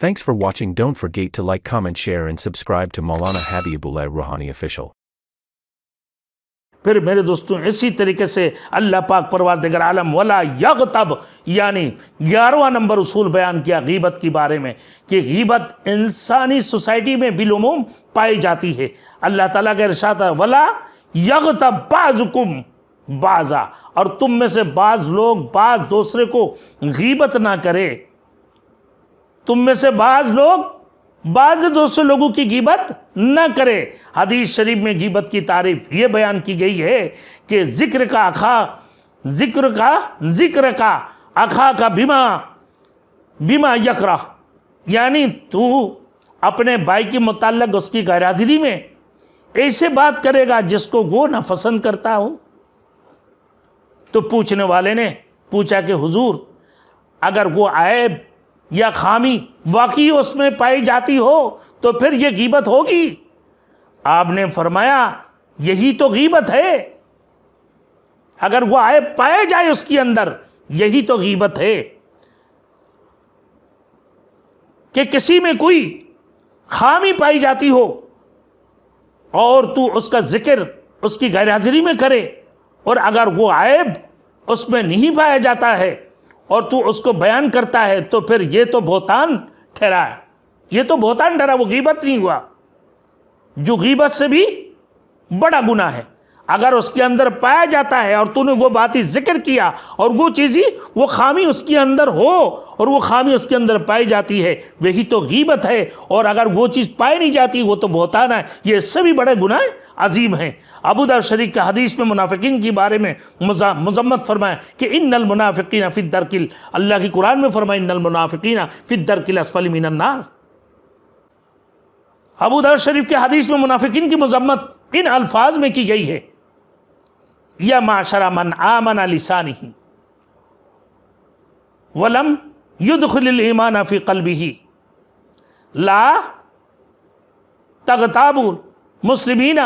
Thanks for watching. Don't forget to like, comment, share and subscribe to Maulana Habibullah Ruhani Official. پھر میرے دوستوں اسی طریقے سے اللہ پاک پروردگار عالم ولا یغتب یعنی 11واں نمبر اصول بیان کیا غیبت کے بارے میں کہ غیبت انسانی سوسائٹی میں بالعموم پائی جاتی ہے۔ اللہ تعالیٰ کا ارشاد ہے ولا یغتب بعضکم بعضا، اور تم میں سے بعض لوگ بعض دوسرے کو غیبت نہ کرے، تم میں سے بعض لوگ بعض دوسرے لوگوں کی غیبت نہ کرے۔ حدیث شریف میں غیبت کی تعریف یہ بیان کی گئی ہے کہ ذکر کا اخا کا بما یکرہ، یعنی تو اپنے بھائی کے متعلق اس کی غیر حاضری میں ایسے بات کرے گا جس کو وہ ناپسند کرتا ہو۔ تو پوچھنے والے نے پوچھا کہ حضور اگر وہ عیب یا خامی واقعی اس میں پائی جاتی ہو تو پھر یہ غیبت ہوگی؟ آپ نے فرمایا یہی تو غیبت ہے، اگر وہ عیب پائے جائے اس کے اندر یہی تو غیبت ہے کہ کسی میں کوئی خامی پائی جاتی ہو اور تو اس کا ذکر اس کی غیر حاضری میں کرے، اور اگر وہ عیب اس میں نہیں پایا جاتا ہے اور تو اس کو بیان کرتا ہے تو پھر یہ تو بہتان ٹھہرا ہے، یہ تو بہتان ٹھہرا، وہ غیبت نہیں ہوا، جو غیبت سے بھی بڑا گناہ ہے۔ اگر اس کے اندر پایا جاتا ہے اور تو نے وہ باتیں ذکر کیا اور وہ چیزیں وہ خامی اس کے اندر ہو اور وہ خامی اس کے اندر پائی جاتی ہے وہی تو غیبت ہے، اور اگر وہ چیز پائی نہیں جاتی وہ تو بہتان ہے، یہ اس سے بھی بڑے گناہ عظیم ہیں۔ ابو داؤد شریف کے حدیث میں منافقین کے بارے میں مذمت فرمایا کہ ان المنافقین فی الدرک، اللہ کی قرآن میں فرمایا ان المنافقین فی الدرک الاسفل من النار۔ ابو داؤد شریف کے حدیث میں منافقین کی مذمت ان الفاظ میں کی گئی ہے یا معاشر من آمن لسانہ ولم يدخل الایمان فی قلبہ لا تغتابوا مسلمین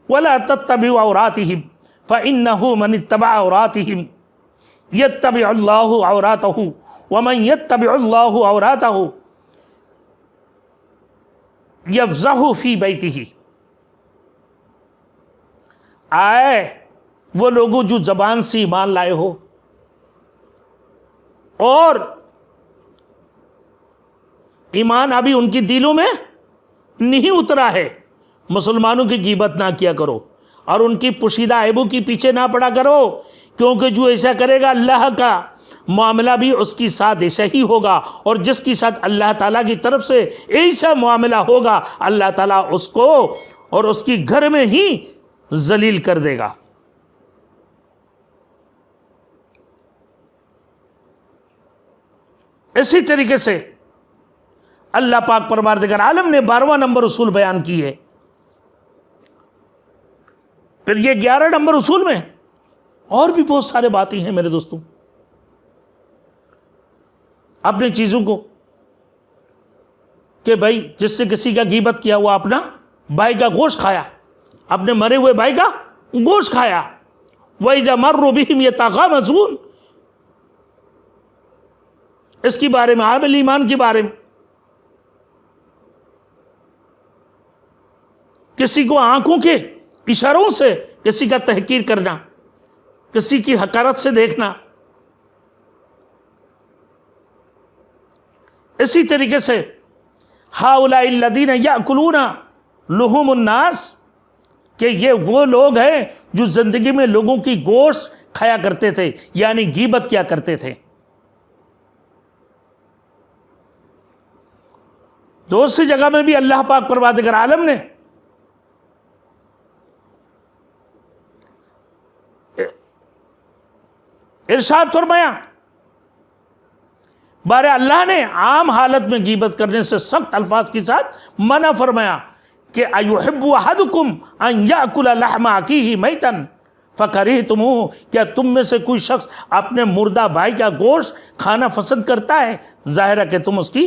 ولا تتبعوا عوراتهم فإنه من اتبع عوراتهم يتبع الله عوراته ومن يتبع الله عوراته يفضح في بیتہ۔ آئے وہ لوگوں جو زبان سے ایمان لائے ہو اور ایمان ابھی ان کی دلوں میں نہیں اترا ہے، مسلمانوں کی غیبت نہ کیا کرو اور ان کی پوشیدہ عیبوں کے پیچھے نہ پڑا کرو، کیونکہ جو ایسا کرے گا اللہ کا معاملہ بھی اس کی ساتھ ایسا ہی ہوگا، اور جس کی ساتھ اللہ تعالیٰ کی طرف سے ایسا معاملہ ہوگا اللہ تعالیٰ اس کو اور اس کی گھر میں ہی ذلیل کر دے گا۔ اسی طریقے سے اللہ پاک پروردگار عالم نے 12واں نمبر اصول بیان کی ہے۔ پھر یہ 11 نمبر اصول میں اور بھی بہت سارے باتیں ہیں میرے دوستوں۔ اپنی چیزوں کو کہ بھائی جس نے کسی کا غیبت کیا وہ اپنا بھائی کا گوشت کھایا، اپنے مرے ہوئے بھائی کا گوشت کھایا، وَإِذَا مَرُّوا بِهِمْ يَتَغَامَزُونَ، اس کے بارے میں عامل ایمان کے بارے میں کسی کو آنکھوں کے اشاروں سے کسی کا تحقیر کرنا، کسی کی حقارت سے دیکھنا۔ اسی طریقے سے هَؤُلَاءِ الَّذِينَ يَأْكُلُونَ لُحُومُ النَّاسِ، کہ یہ وہ لوگ ہیں جو زندگی میں لوگوں کی گوشت کھایا کرتے تھے، یعنی غیبت کیا کرتے تھے۔ دوسری جگہ میں بھی اللہ پاک پروردگار عالم نے ارشاد فرمایا، بارے اللہ نے عام حالت میں غیبت کرنے سے سخت الفاظ کے ساتھ منع فرمایا کہ أَيُحِبُّ أَحَدُكُمْ أَن يَأْكُلَ لَحْمَ أَخِيهِ مَيْتًا فَكَرِهْتُمُوهُ، کیا تم میں سے کوئی شخص اپنے مردہ بھائی کا گوشت کھانا پسند کرتا ہے؟ ظاہر ہے کہ تم اس کی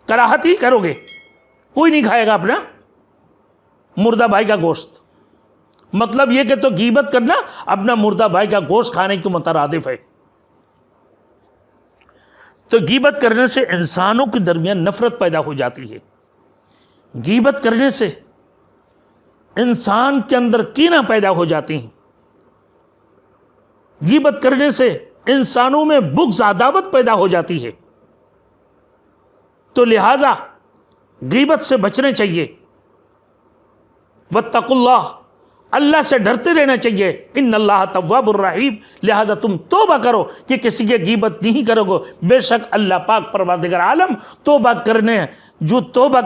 کراہت ہی کرو گے، کوئی نہیں کھائے گا اپنا مردہ بھائی کا گوشت۔ مطلب یہ کہ تو غیبت کرنا اپنا مردہ بھائی کا گوشت کھانے کے مترادف ہے۔ تو غیبت کرنے سے انسانوں کے درمیان نفرت پیدا ہو جاتی ہے، غیبت کرنے سے انسان کے اندر کینہ پیدا ہو جاتی ہیں، غیبت کرنے سے انسانوں میں بغض عداوت پیدا ہو جاتی ہے۔ تو لہذا غیبت سے بچنے چاہیے، واتقوا اللہ، اللہ سے ڈرتے رہنا چاہیے، ان اللہ تواب الرحیم، لہذا تم توبہ کرو کہ کسی کے غیبت نہیں کرو گے، بے شک اللہ پاک پروردگار عالم توبہ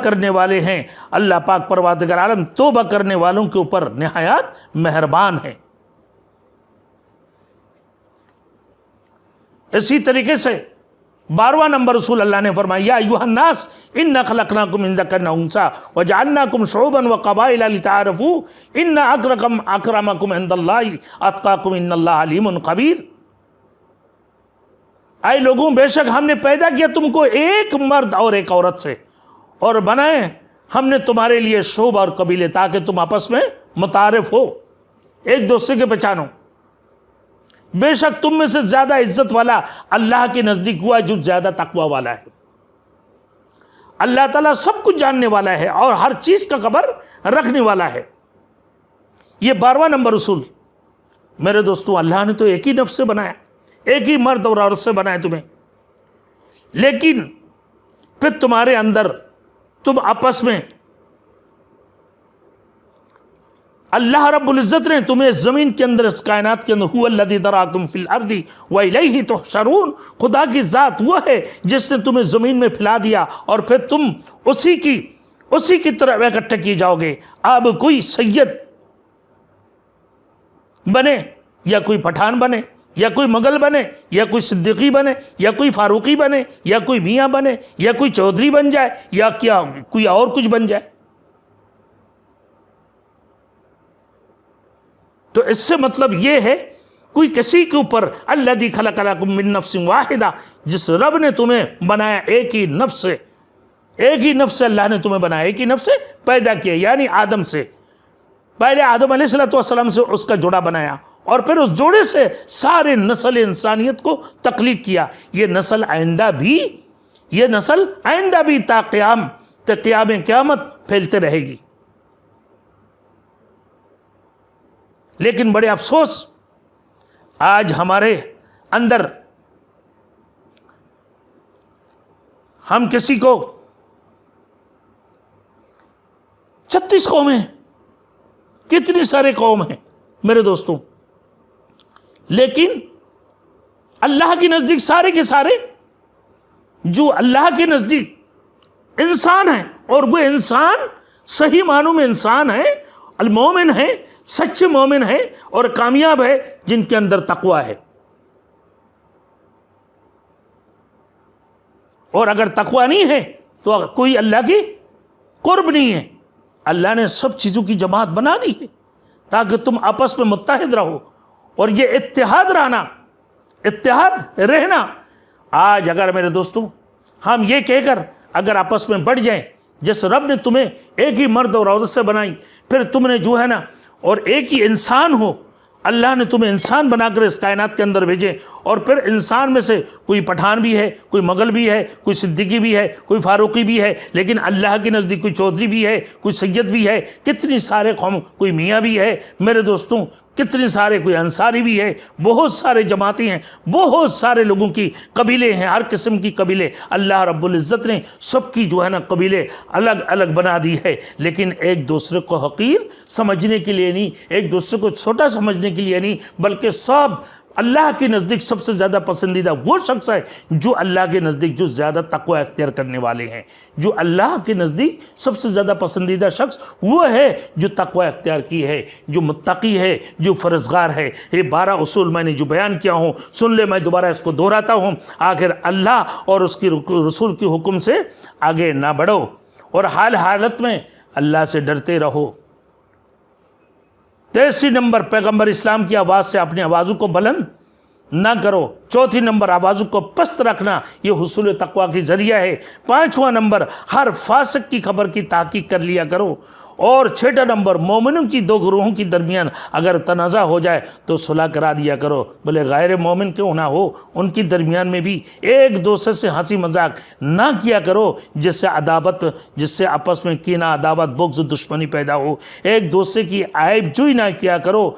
کرنے والے ہیں، اللہ پاک پروردگار عالم توبہ کرنے والوں کے اوپر نہایت مہربان ہے۔ اسی طریقے سے 12واں نمبر رسول اللہ نے فرمایا، یا ایھا الناس انا خلقناکم من ذکر و انثی وجعلناکم شعوبا وقبائل لتعارفوا ان اکرمکم عند اللہ اتقاکم ان اللہ علیم خبیر۔ اے لوگوں، بے شک ہم نے پیدا کیا تم کو ایک مرد اور ایک عورت سے، اور بنائے ہم نے تمہارے لیے شعوب اور قبیلے تاکہ تم آپس میں متعارف ہو، ایک دوسرے کے پہچانو۔ بے شک تم میں سے زیادہ عزت والا اللہ کے نزدیک ہوا جو زیادہ تقوی والا ہے۔ اللہ تعالیٰ سب کچھ جاننے والا ہے اور ہر چیز کا خبر رکھنے والا ہے۔ یہ 12واں نمبر اصول۔ میرے دوستوں، اللہ نے تو ایک ہی نفس سے بنایا، ایک ہی مرد اور عورت سے بنایا تمہیں، لیکن پھر تمہارے اندر تم آپس میں، اللہ رب العزت نے تمہیں زمین کے اندر، اس کائنات کے اندر، هو الذی ذراکم فی الارض والیہ تحشرون، خدا کی ذات وہ ہے جس نے تمہیں زمین میں پھیلا دیا اور پھر تم اسی کی طرف اکٹھے کیے جاؤ گے۔ اب کوئی سید بنے یا کوئی پٹھان بنے یا کوئی مغل بنے یا کوئی صدیقی بنے یا کوئی فاروقی بنے یا کوئی میاں بنے یا کوئی چودھری بن جائے یا کیا کوئی اور کچھ بن جائے، تو اس سے مطلب یہ ہے کوئی کسی کے اوپر، الذی خلق لکم من نفس واحدہ، جس رب نے تمہیں بنایا ایک ہی نفس سے اللہ نے تمہیں بنایا، ایک ہی نفس سے پیدا کیا، یعنی آدم سے، پہلے آدم علیہ السلام سے اس کا جوڑا بنایا اور پھر اس جوڑے سے سارے نسل انسانیت کو تخلیق کیا۔ یہ نسل آئندہ بھی تا قیام قیامت پھیلتے رہے گی۔ لیکن بڑے افسوس، آج ہمارے اندر ہم کسی کو 36 قومیں ہیں، کتنی سارے قوم ہیں میرے دوستوں، لیکن اللہ کے نزدیک سارے کے سارے جو اللہ کے نزدیک انسان ہیں، اور وہ انسان صحیح معنوں میں انسان ہے، المومن ہے، سچے مومن ہے اور کامیاب ہے جن کے اندر تقوی ہے۔ اور اگر تقوی نہیں ہے تو کوئی اللہ کی قرب نہیں ہے۔ اللہ نے سب چیزوں کی جماعت بنا دی ہے تاکہ تم آپس میں متحد رہو، اور یہ اتحاد رہنا آج اگر میرے دوستوں ہم یہ کہہ کر اگر آپس میں بڑھ جائیں، جس رب نے تمہیں ایک ہی مرد اور عورت سے بنائی، پھر تم نے جو ہے نا، اور ایک ہی انسان ہو، اللہ نے تمہیں انسان بنا کر اس کائنات کے اندر بھیجے، اور پھر انسان میں سے کوئی پٹھان بھی ہے، کوئی مغل بھی ہے، کوئی صدیقی بھی ہے، کوئی فاروقی بھی ہے، لیکن اللہ کے نزدیک کوئی چودھری بھی ہے، کوئی سید بھی ہے، کتنی سارے قوم، کوئی میاں بھی ہے میرے دوستوں، کتنے سارے، کوئی انصاری بھی ہے، بہت سارے جماعتیں ہیں، بہت سارے لوگوں کی قبیلے ہیں، ہر قسم کی قبیلے اللہ رب العزت نے سب کی جو ہے نا قبیلے الگ الگ بنا دی ہے، لیکن ایک دوسرے کو حقیر سمجھنے کے لیے نہیں، ایک دوسرے کو چھوٹا سمجھنے کے لیے نہیں، بلکہ سب اللہ کے نزدیک سب سے زیادہ پسندیدہ وہ شخص ہے جو اللہ کے نزدیک جو زیادہ تقوی اختیار کرنے والے ہیں۔ جو اللہ کے نزدیک سب سے زیادہ پسندیدہ شخص وہ ہے جو تقوی اختیار کی ہے، جو متقی ہے، جو فرزگار ہے۔ یہ 12 اصول میں نے جو بیان کیا ہوں، سن لے، میں دوبارہ اس کو دہراتا ہوں۔ آخر اللہ اور اس کی رسول کے حکم سے آگے نہ بڑھو، اور حالت میں اللہ سے ڈرتے رہو۔ 13 نمبر، پیغمبر اسلام کی آواز سے اپنی آوازوں کو بلند نہ کرو۔ 4 نمبر، آوازوں کو پست رکھنا، یہ حصول تقوی کی ذریعہ ہے۔ 5واں نمبر، ہر فاسق کی خبر کی تحقیق کر لیا کرو، اور چھٹا نمبر مومنوں کی دو گروہوں کی درمیان اگر تنازع ہو جائے تو صلح کرا دیا کرو، بھلے غیر مومن کیوں نہ ہو، ان کی درمیان میں بھی ایک دوسرے سے ہنسی مذاق نہ کیا کرو جس سے آپس میں کینہ، عداوت، بغض، دشمنی پیدا ہو۔ ایک دوسرے کی عیب جوئی نہ کیا کرو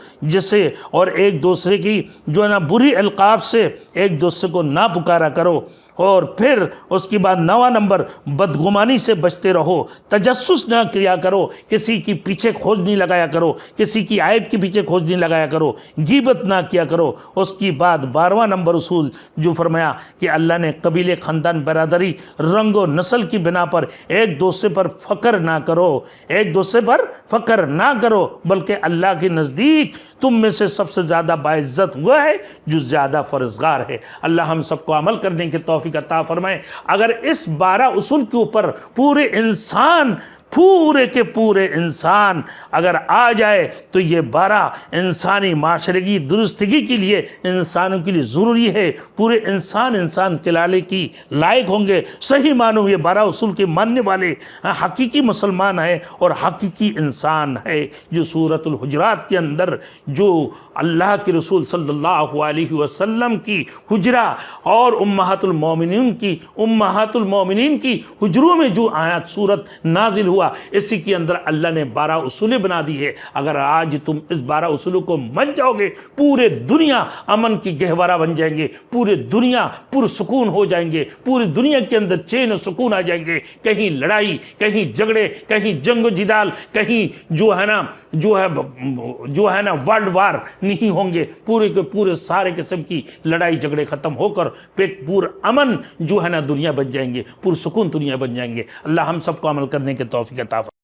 اور ایک دوسرے کی جو ہے نا بری القاب سے ایک دوسرے کو نہ پکارا کرو۔ اور پھر اس کے بعد 9واں نمبر بدگمانی سے بچتے رہو، تجسس نہ کیا کرو، کسی کی پیچھے کھوج نہیں لگایا کرو، کسی کی عیب کے پیچھے کھوج نہیں لگایا کرو، غیبت نہ کیا کرو۔ اس کی بعد 12واں نمبر اصول جو فرمایا کہ اللہ نے قبیلے، خاندان، برادری، رنگ و نسل کی بنا پر ایک دوسرے پر فخر نہ کرو، ایک دوسرے پر فخر نہ کرو، بلکہ اللہ کے نزدیک تم میں سے سب سے زیادہ باعزت ہوا ہے جو زیادہ فرزگار ہے۔ اللہ ہم سب کو عمل کرنے کے توفیق عطا فرمائے۔ اگر اس 12 اصول کے اوپر پورے کے پورے انسان اگر آ جائے تو یہ 12 انسانی معاشرے کی درستگی کے لیے، انسانوں کے لیے ضروری ہے۔ پورے انسان کلانے کی لائق ہوں گے۔ صحیح معنوں یہ 12 اصول کے ماننے والے حقیقی مسلمان ہیں اور حقیقی انسان ہے، جو سورۃ الحجرات کے اندر جو اللہ کے رسول صلی اللہ علیہ وسلم کی حجرہ اور امہات المومنین کی حجروں میں جو آیات سورت نازل ہوا، اسی کے اندر اللہ نے 12 اصول بنا دی ہے۔ اگر آج تم اس 12 اصولوں کو مان جاؤ گے، پورے دنیا امن کی گہوارہ بن جائیں گے، پورے دنیا پرسکون ہو جائیں گے، پوری دنیا کے اندر چین و سکون آ جائیں گے۔ کہیں لڑائی، کہیں جھگڑے، کہیں جنگ و جدال، کہیں جو ہے نا ورلڈ وار نہیں ہوں گے۔ پورے کے پورے سارے قسم کی لڑائی جھگڑے ختم ہو کر پور امن جو ہے نا دنیا بن جائیں گے، پرسکون دنیا بن جائیں گے۔ اللہ ہم سب کو عمل کرنے کے توفیق عطا فرمائے۔